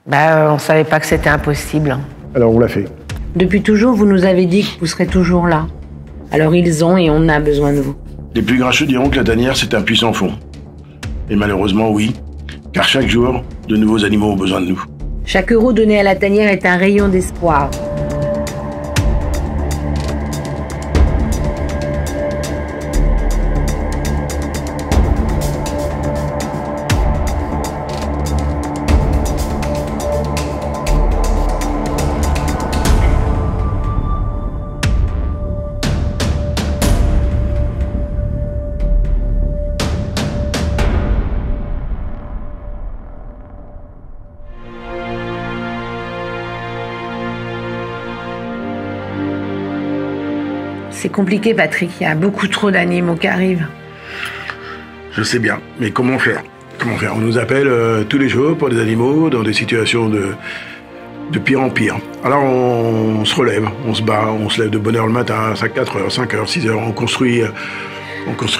On savait pas que c'était impossible. Alors on l'a fait. Depuis toujours, vous nous avez dit que vous serez toujours là. Alors ils ont et on a besoin de vous. Les plus grincheux diront que la tanière, c'est un puissant fond. Et malheureusement, oui, car chaque jour, de nouveaux animaux ont besoin de nous. Chaque euro donné à la tanière est un rayon d'espoir. C'est compliqué, Patrick. Il y a beaucoup trop d'animaux qui arrivent. Je sais bien, mais comment faire? Comment faire? On nous appelle tous les jours pour des animaux dans des situations de pire en pire. Alors on se relève, on se bat, on se lève de bonne heure le matin, à 4h, 5h, 6h, on construit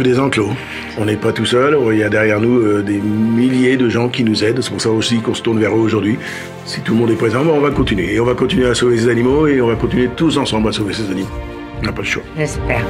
des enclos. On n'est pas tout seul, il y a derrière nous des milliers de gens qui nous aident. C'est pour ça aussi qu'on se tourne vers eux aujourd'hui. Si tout le monde est présent, on va continuer. Et on va continuer à sauver ces animaux et on va continuer tous ensemble à sauver ces animaux. On n'a pas le choix. J'espère.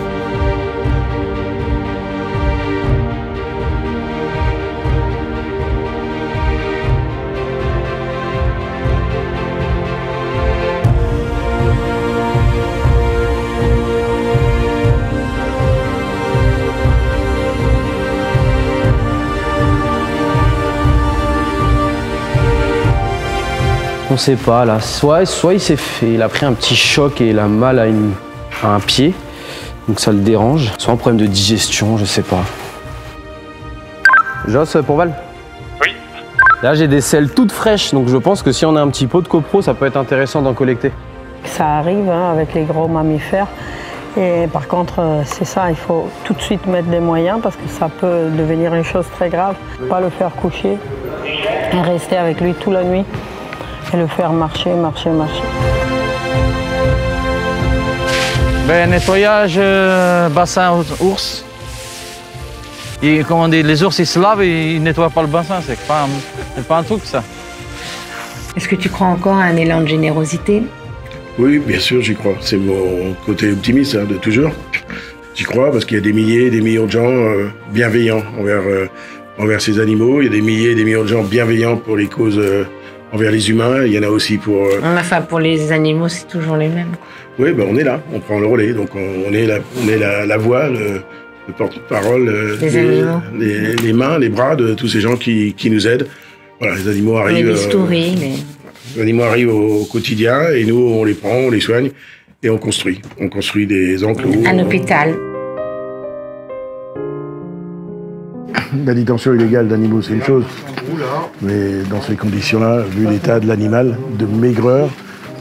On sait pas là, soit il a pris un petit choc et il a mal à un pied, donc ça le dérange, soit un problème de digestion, je sais pas. Joss pour Val? Oui. Là j'ai des selles toutes fraîches, donc je pense que si on a un petit pot de copro, ça peut être intéressant d'en collecter. Ça arrive avec les gros mammifères. Et par contre, c'est ça, il faut tout de suite mettre des moyens parce que ça peut devenir une chose très grave. Pas le faire coucher et rester avec lui toute la nuit et le faire marcher. Nettoyage bassin ours. Et comment on dit, les ours ils se lavent et ils nettoient pas le bassin, c'est pas un truc ça. Est-ce que tu crois encore à un élan de générosité? Oui, bien sûr, j'y crois. C'est mon côté optimiste de toujours. J'y crois parce qu'il y a des milliers et des millions de gens bienveillants envers ces animaux. Il y a des milliers et des millions de gens bienveillants pour les causes envers les humains. Il y en a aussi pour... Enfin, pour les animaux, c'est toujours les mêmes. Oui, on est là, on prend le relais. Donc on est la voix, le porte-parole, les mains, les bras de tous ces gens qui nous aident. Voilà, les animaux arrivent... Les bistouris, Les animaux arrivent au quotidien et nous, on les prend, on les soigne et on construit. On construit des enclos. Un hôpital. La détention illégale d'animaux, c'est une chose. Mais dans ces conditions-là, vu l'état de l'animal, de maigreur,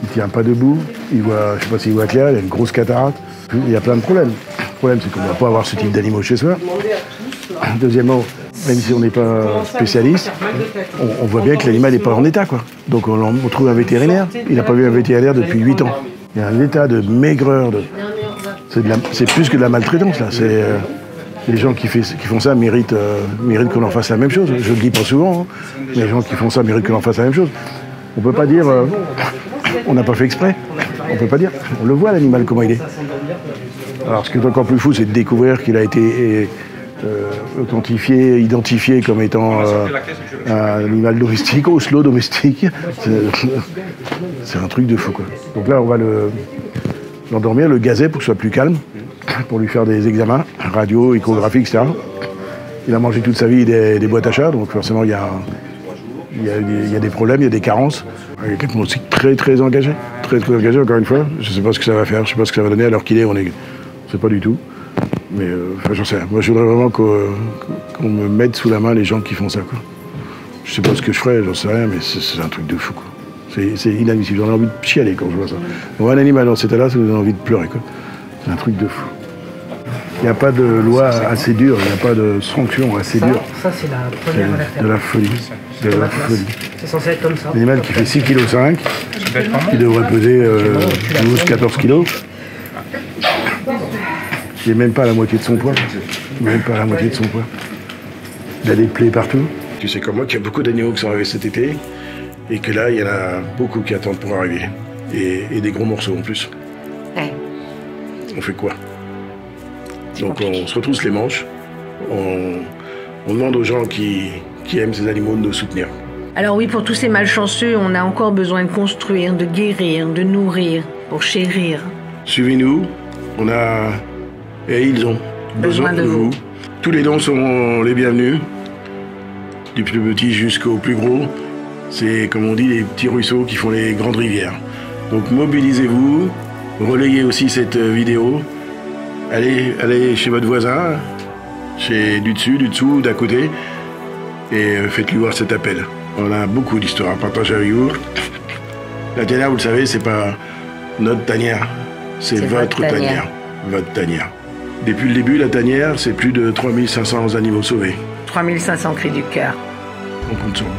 il ne tient pas debout, je ne sais pas s'il voit clair, il a une grosse cataracte. Il y a plein de problèmes. Le problème, c'est qu'on ne va pas avoir ce type d'animaux chez soi. Deuxièmement, même si on n'est pas spécialiste, on voit bien que l'animal n'est pas en état, quoi. Donc on trouve un vétérinaire, il n'a pas vu un vétérinaire depuis 8 ans. Il y a un état de maigreur, c'est plus que de la maltraitance, là. Les gens qui font ça méritent qu'on leur fasse la même chose. Je ne le dis pas souvent, hein. Les gens qui font ça méritent qu'on leur fasse la même chose. On ne peut pas dire on n'a pas fait exprès. On ne peut pas dire. On le voit, l'animal, comment il est. Alors ce qui est encore plus fou, c'est de découvrir qu'il a été identifié comme étant un animal domestique, oslo domestique. C'est un truc de fou, quoi. Donc là, on va l'endormir, le gazer pour qu'il soit plus calme, pour lui faire des examens, radio, échographie, etc. Il a mangé toute sa vie des boîtes à chat, donc forcément il y a des problèmes, il y a des carences. Il y a quelqu'un aussi très très engagé, encore une fois. Je ne sais pas ce que ça va faire, je ne sais pas ce que ça va donner, alors qu'il est, on ne sait pas du tout. Mais j'en sais rien. Moi je voudrais vraiment qu'on me mette sous la main les gens qui font ça, quoi. Je ne sais pas ce que je ferais, j'en sais rien, mais c'est un truc de fou, quoi. C'est inadmissible, j'en ai envie de chialer quand je vois ça. On voit un animal dans cet état-là, ça nous donne envie de pleurer, quoi. C'est un truc de fou. Il n'y a pas de loi assez dure, il n'y a pas de sanction assez dure. Ça, c'est la première alerte. De la folie. De la folie. C'est censé être comme ça. Un animal qui fait 6,5 kg, qui devrait peser 12-14 kg. Il n'est même pas à la moitié de son poids. Même pas à la moitié de son poids. Il a des plaies partout. Tu sais comme moi qu'il y a beaucoup d'animaux qui sont arrivés cet été. et que là, il y en a beaucoup qui attendent pour arriver. Et des gros morceaux en plus. Ouais. On fait quoi? Donc on se retrousse les manches, on demande aux gens qui aiment ces animaux de nous soutenir. Alors oui, pour tous ces malchanceux, on a encore besoin de construire, de guérir, de nourrir, pour chérir. Suivez-nous, et ils ont besoin de vous. Tous les dons sont les bienvenus, du plus petit jusqu'au plus gros. C'est, comme on dit, les petits ruisseaux qui font les grandes rivières. Donc mobilisez-vous, relayez aussi cette vidéo. Allez chez votre voisin, du dessus, du dessous, d'à côté, et faites-lui voir cet appel. On a beaucoup d'histoires à partager avec vous. La tanière, vous le savez, c'est pas notre tanière, c'est votre tanière. Votre tanière. Depuis le début, la tanière, c'est plus de 3500 animaux sauvés. 3500 cris du cœur. On compte sur vous.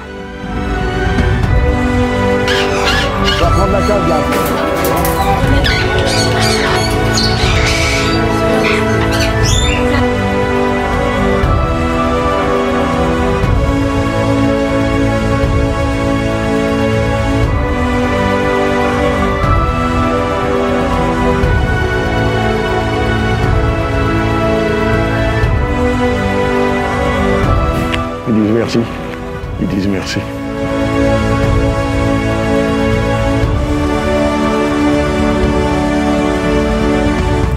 On va prendre la case là. Ils disent merci. Ils disent merci.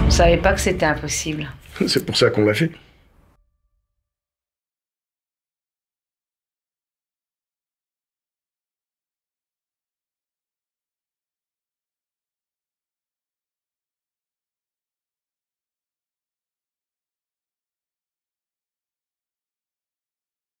On savait pas que c'était impossible. C'est pour ça qu'on l'a fait.